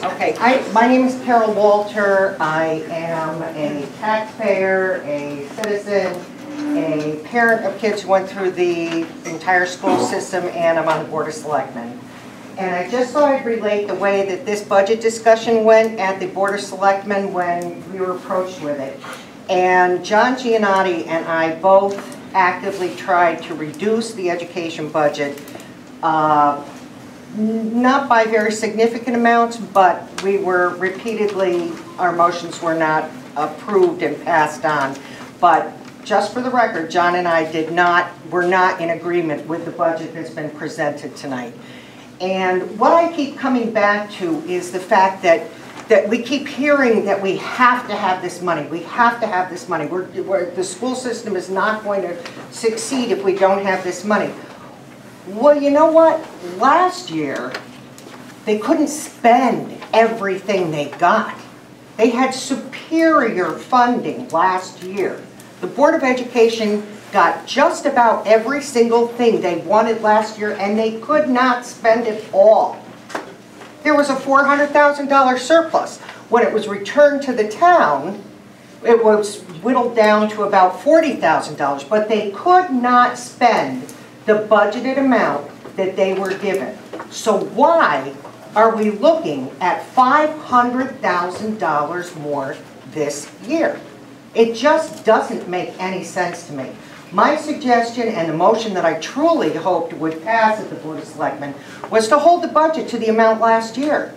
Okay, my name is Carol Walter. I am a taxpayer, a citizen, a parent of kids who went through the entire school system, and I'm on the Board of Selectmen. And I just thought I'd relate the way that this budget discussion went at the Board of Selectmen when we were approached with it. And John Giannotti and I both actively tried to reduce the education budget, not by very significant amounts, but we were repeatedly, our motions were not approved and passed on. But just for the record, John and I were not in agreement with the budget that's been presented tonight. And what I keep coming back to is the fact that we keep hearing that we have to have this money. We have to have this money. The school system is not going to succeed if we don't have this money. Well, you know what? Last year, they couldn't spend everything they got. They had superior funding last year. The Board of Education got just about every single thing they wanted last year, and they could not spend it all. There was a $400,000 surplus. When it was returned to the town, it was whittled down to about $40,000, but they could not spend the budgeted amount that they were given. So why are we looking at $500,000 more this year? It just doesn't make any sense to me. My suggestion and the motion that I truly hoped would pass at the Board of Selectmen was to hold the budget to the amount last year.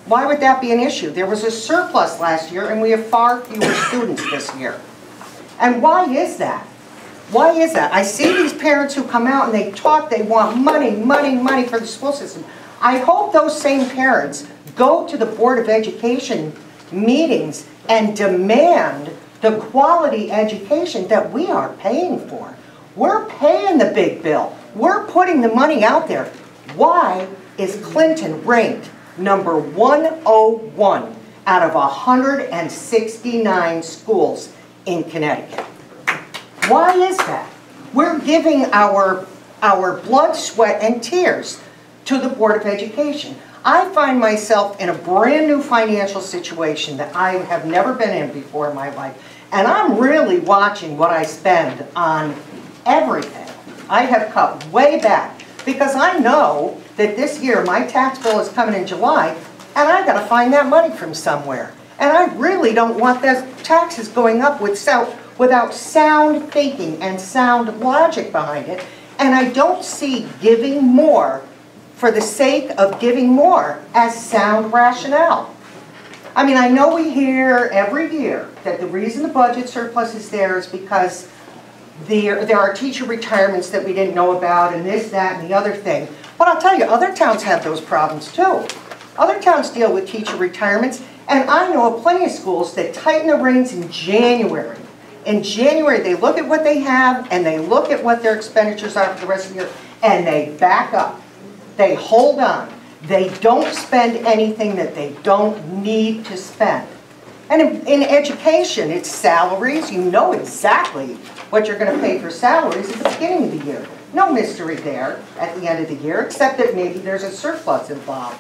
Why would that be an issue? There was a surplus last year and we have far fewer students this year. And why is that? Why is that? I see these parents who come out and they talk, they want money, money, money for the school system. I hope those same parents go to the Board of Education meetings and demand the quality education that we are paying for. We're paying the big bill. We're putting the money out there. Why is Clinton ranked number 101 out of 169 schools in Connecticut? Why is that? We're giving our blood, sweat, and tears to the Board of Education. I find myself in a brand new financial situation that I have never been in before in my life. And I'm really watching what I spend on everything. I have cut way back because I know that this year my tax bill is coming in July and I've got to find that money from somewhere. And I really don't want those taxes going up without sound thinking and sound logic behind it. And I don't see giving more for the sake of giving more as sound rationale. I mean, I know we hear every year that the reason the budget surplus is there is because there are teacher retirements that we didn't know about and this, that, and the other thing. But I'll tell you, other towns have those problems too. Other towns deal with teacher retirements, and I know of plenty of schools that tighten the reins in January. In January, they look at what they have and they look at what their expenditures are for the rest of the year, and they back up. They hold on. They don't spend anything that they don't need to spend. And in education, it's salaries. You know exactly what you're going to pay for salaries at the beginning of the year. No mystery there at the end of the year, except that maybe there's a surplus involved.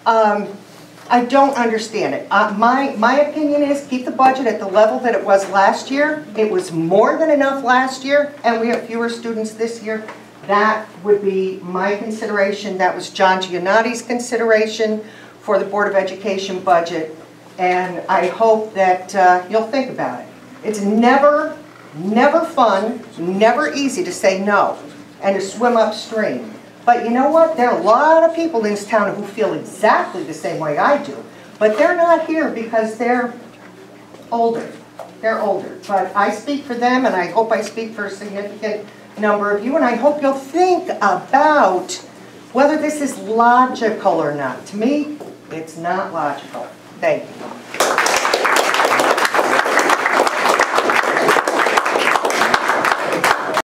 I don't understand it. My opinion is keep the budget at the level that it was last year. It was more than enough last year, and we have fewer students this year. That would be my consideration. That was John Giannotti's consideration for the Board of Education budget. And I hope that you'll think about it. It's never fun, never easy to say no and to swim upstream. But you know what? There are a lot of people in this town who feel exactly the same way I do. But they're not here because they're older. They're older. But I speak for them, and I hope I speak for a significant number of you, and I hope you'll think about whether this is logical or not. To me, it's not logical. Thank you.